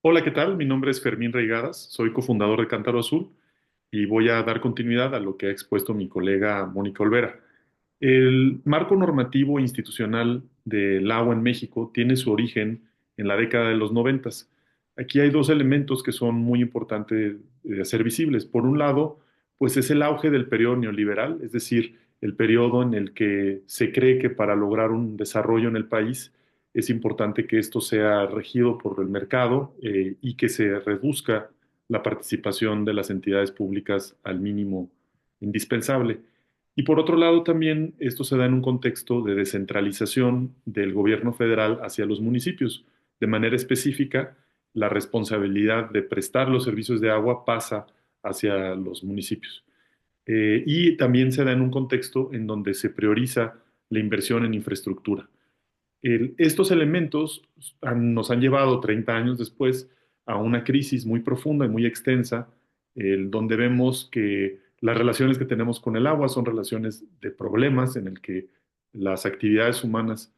Hola, ¿qué tal? Mi nombre es Fermín Reigadas, soy cofundador de Cántaro Azul y voy a dar continuidad a lo que ha expuesto mi colega Mónica Olvera. El marco normativo institucional del agua en México tiene su origen en la década de los noventas. Aquí hay dos elementos que son muy importantes de hacer visibles. Por un lado, pues es el auge del periodo neoliberal, es decir, el periodo en el que se cree que para lograr un desarrollo en el país es importante que esto sea regido por el mercado y que se reduzca la participación de las entidades públicas al mínimo indispensable. Y por otro lado, también esto se da en un contexto de descentralización del gobierno federal hacia los municipios. De manera específica, la responsabilidad de prestar los servicios de agua pasa hacia los municipios. Y también se da en un contexto en donde se prioriza la inversión en infraestructura. Estos elementos nos han llevado 30 años después a una crisis muy profunda y muy extensa, donde vemos que las relaciones que tenemos con el agua son relaciones de problemas en el que las actividades humanas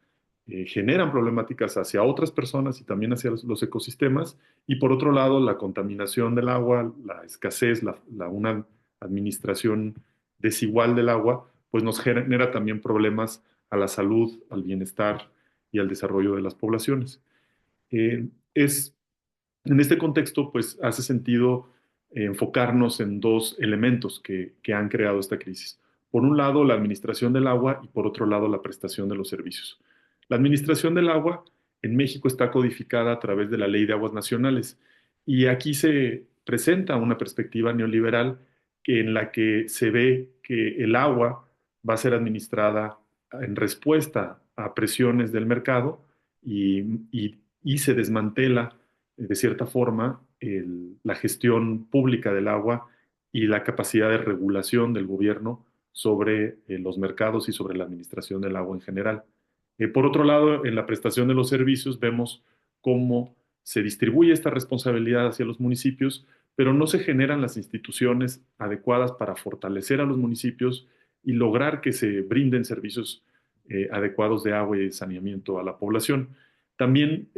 generan problemáticas hacia otras personas y también hacia los ecosistemas, y por otro lado, la contaminación del agua, la escasez, una administración desigual del agua, pues nos genera también problemas a la salud, al bienestar y al desarrollo de las poblaciones. Eh, es, en este contexto, pues hace sentido enfocarnos en dos elementos que han creado esta crisis. Por un lado, la administración del agua y por otro lado, la prestación de los servicios. La administración del agua en México está codificada a través de la Ley de Aguas Nacionales y aquí se presenta una perspectiva neoliberal en la que se ve que el agua va a ser administrada en respuesta a presiones del mercado y se desmantela de cierta forma la gestión pública del agua y la capacidad de regulación del gobierno sobre los mercados y sobre la administración del agua en general. Por otro lado, en la prestación de los servicios vemos cómo se distribuye esta responsabilidad hacia los municipios, pero no se generan las instituciones adecuadas para fortalecer a los municipios y lograr que se brinden servicios adecuados de agua y de saneamiento a la población. También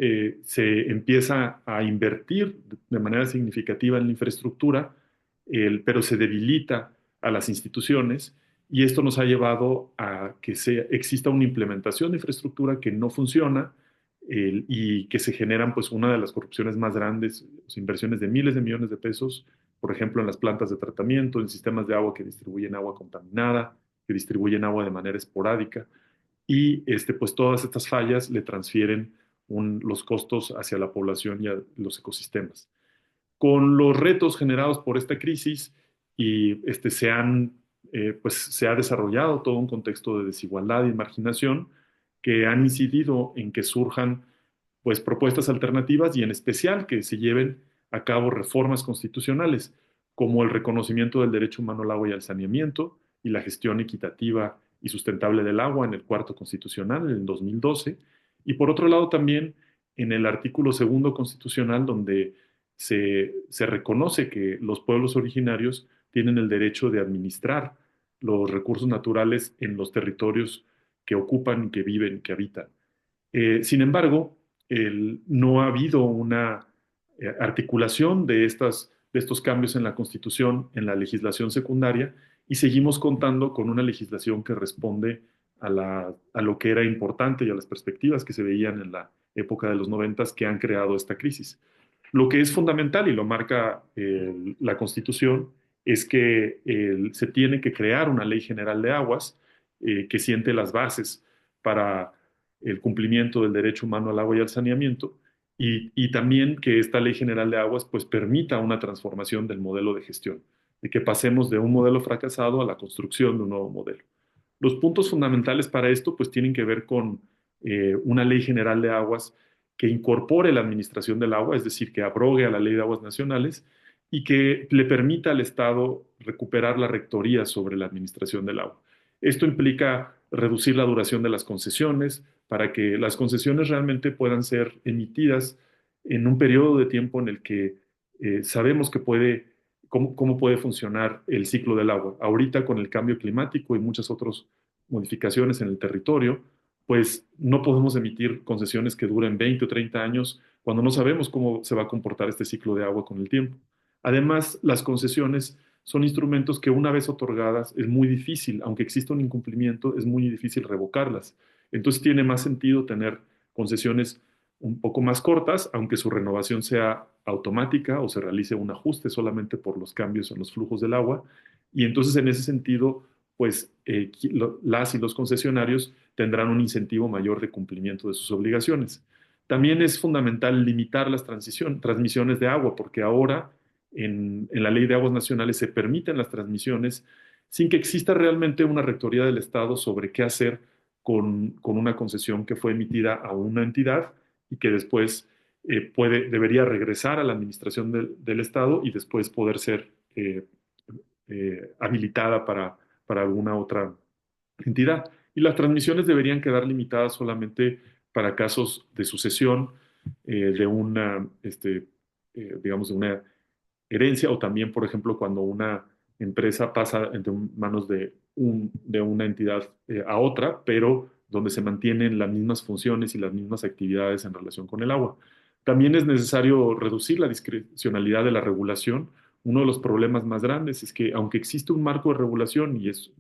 se empieza a invertir de manera significativa en la infraestructura, pero se debilita a las instituciones y esto nos ha llevado a que exista una implementación de infraestructura que no funciona y que se generan pues una de las corrupciones más grandes, pues, inversiones de miles de millones de pesos, por ejemplo, en las plantas de tratamiento, en sistemas de agua que distribuyen agua contaminada, que distribuyen agua de manera esporádica y pues todas estas fallas le transfieren los costos hacia la población y a los ecosistemas. Con los retos generados por esta crisis y pues se ha desarrollado todo un contexto de desigualdad y marginación que han incidido en que surjan pues propuestas alternativas y en especial que se lleven a cabo reformas constitucionales como el reconocimiento del derecho humano al agua y al saneamiento y la gestión equitativa y sustentable del agua en el cuarto constitucional en el 2012 y por otro lado también en el artículo segundo constitucional donde se reconoce que los pueblos originarios tienen el derecho de administrar los recursos naturales en los territorios que ocupan, que viven, que habitan. Sin embargo, no ha habido una articulación de estos cambios en la Constitución, en la legislación secundaria, y seguimos contando con una legislación que responde a lo que era importante y a las perspectivas que se veían en la época de los noventas que han creado esta crisis. Lo que es fundamental y lo marca la Constitución es que se tiene que crear una ley general de aguas que siente las bases para el cumplimiento del derecho humano al agua y al saneamiento y también que esta ley general de aguas pues permita una transformación del modelo de gestión, de que pasemos de un modelo fracasado a la construcción de un nuevo modelo. Los puntos fundamentales para esto pues tienen que ver con una ley general de aguas que incorpore la administración del agua, es decir, que abrogue a la ley de aguas nacionales y que le permita al Estado recuperar la rectoría sobre la administración del agua. Esto implica reducir la duración de las concesiones para que las concesiones realmente puedan ser emitidas en un periodo de tiempo en el que sabemos que cómo puede funcionar el ciclo del agua. Ahorita con el cambio climático y muchas otras modificaciones en el territorio, pues no podemos emitir concesiones que duren 20 o 30 años cuando no sabemos cómo se va a comportar este ciclo de agua con el tiempo. Además, las concesiones son instrumentos que una vez otorgadas es muy difícil, aunque exista un incumplimiento, es muy difícil revocarlas. Entonces tiene más sentido tener concesiones un poco más cortas, aunque su renovación sea automática o se realice un ajuste solamente por los cambios en los flujos del agua. Y entonces en ese sentido, pues las y los concesionarios tendrán un incentivo mayor de cumplimiento de sus obligaciones. También es fundamental limitar las transmisiones de agua, porque ahora en la Ley de Aguas Nacionales se permiten las transmisiones sin que exista realmente una rectoría del Estado sobre qué hacer con una concesión que fue emitida a una entidad y que después debería regresar a la administración del Estado y después poder ser habilitada para alguna otra entidad. Y las transmisiones deberían quedar limitadas solamente para casos de sucesión, de una, digamos, de una herencia o también, por ejemplo, cuando una empresa pasa entre manos de una entidad a otra, pero donde se mantienen las mismas funciones y las mismas actividades en relación con el agua. También es necesario reducir la discrecionalidad de la regulación. Uno de los problemas más grandes es que aunque existe un marco de regulación y es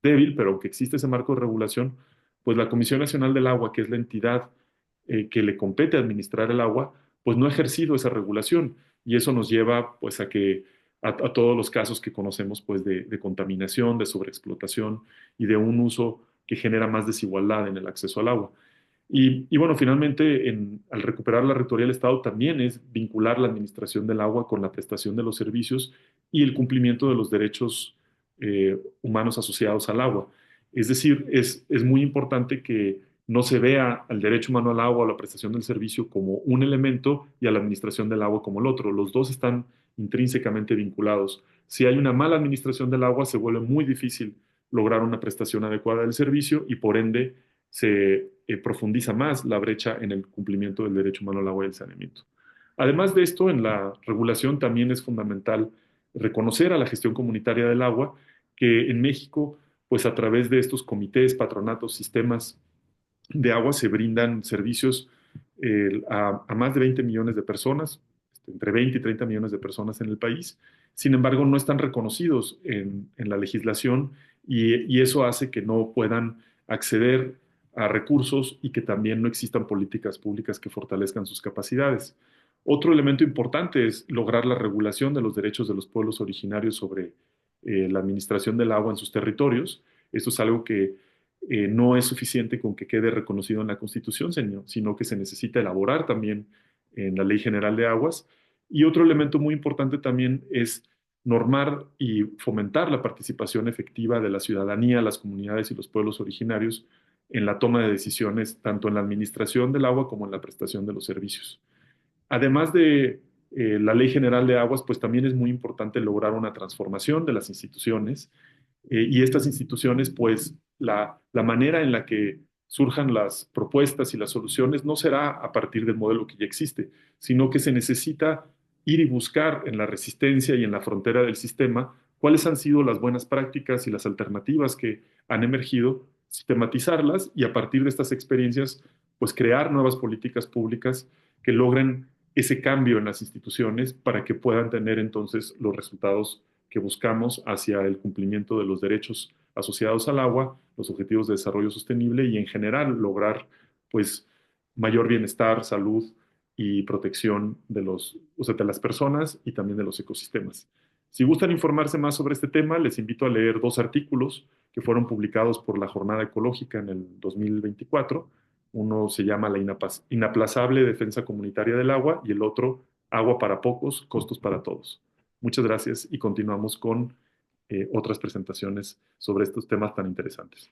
débil, pero aunque existe ese marco de regulación, pues la Comisión Nacional del Agua, que es la entidad que le compete administrar el agua, pues no ha ejercido esa regulación y eso nos lleva pues a todos los casos que conocemos pues de contaminación, de sobreexplotación y de un uso que genera más desigualdad en el acceso al agua. Y bueno, finalmente, al recuperar la rectoría del Estado también es vincular la administración del agua con la prestación de los servicios y el cumplimiento de los derechos humanos asociados al agua. Es decir, es muy importante que no se vea al derecho humano al agua o la prestación del servicio como un elemento y a la administración del agua como el otro. Los dos están intrínsecamente vinculados. Si hay una mala administración del agua, se vuelve muy difícil lograr una prestación adecuada del servicio y por ende se profundiza más la brecha en el cumplimiento del derecho humano al agua y el saneamiento. Además de esto, en la regulación también es fundamental reconocer a la gestión comunitaria del agua, que en México, pues a través de estos comités, patronatos, sistemas de agua se brindan servicios a más de 20 millones de personas, entre 20 y 30 millones de personas en el país. Sin embargo, no están reconocidos en la legislación y eso hace que no puedan acceder a recursos y que también no existan políticas públicas que fortalezcan sus capacidades. Otro elemento importante es lograr la regulación de los derechos de los pueblos originarios sobre la administración del agua en sus territorios. Esto es algo que no es suficiente con que quede reconocido en la Constitución, sino que se necesita elaborar también en la Ley General de Aguas. Y otro elemento muy importante también es normar y fomentar la participación efectiva de la ciudadanía, las comunidades y los pueblos originarios en la toma de decisiones, tanto en la administración del agua como en la prestación de los servicios. Además de la Ley General de Aguas, pues también es muy importante lograr una transformación de las instituciones y estas instituciones, pues la manera en la que surjan las propuestas y las soluciones no será a partir del modelo que ya existe, sino que se necesita ir y buscar en la resistencia y en la frontera del sistema cuáles han sido las buenas prácticas y las alternativas que han emergido, sistematizarlas y a partir de estas experiencias, pues crear nuevas políticas públicas que logren ese cambio en las instituciones para que puedan tener entonces los resultados que buscamos hacia el cumplimiento de los derechos asociados al agua, los objetivos de desarrollo sostenible y en general lograr pues mayor bienestar, salud y protección o sea, de las personas y también de los ecosistemas. Si gustan informarse más sobre este tema, les invito a leer dos artículos que fueron publicados por la Jornada Ecológica en el 2024. Uno se llama La inaplazable defensa comunitaria del agua y el otro Agua para pocos, costos para todos. Muchas gracias y continuamos con otras presentaciones sobre estos temas tan interesantes.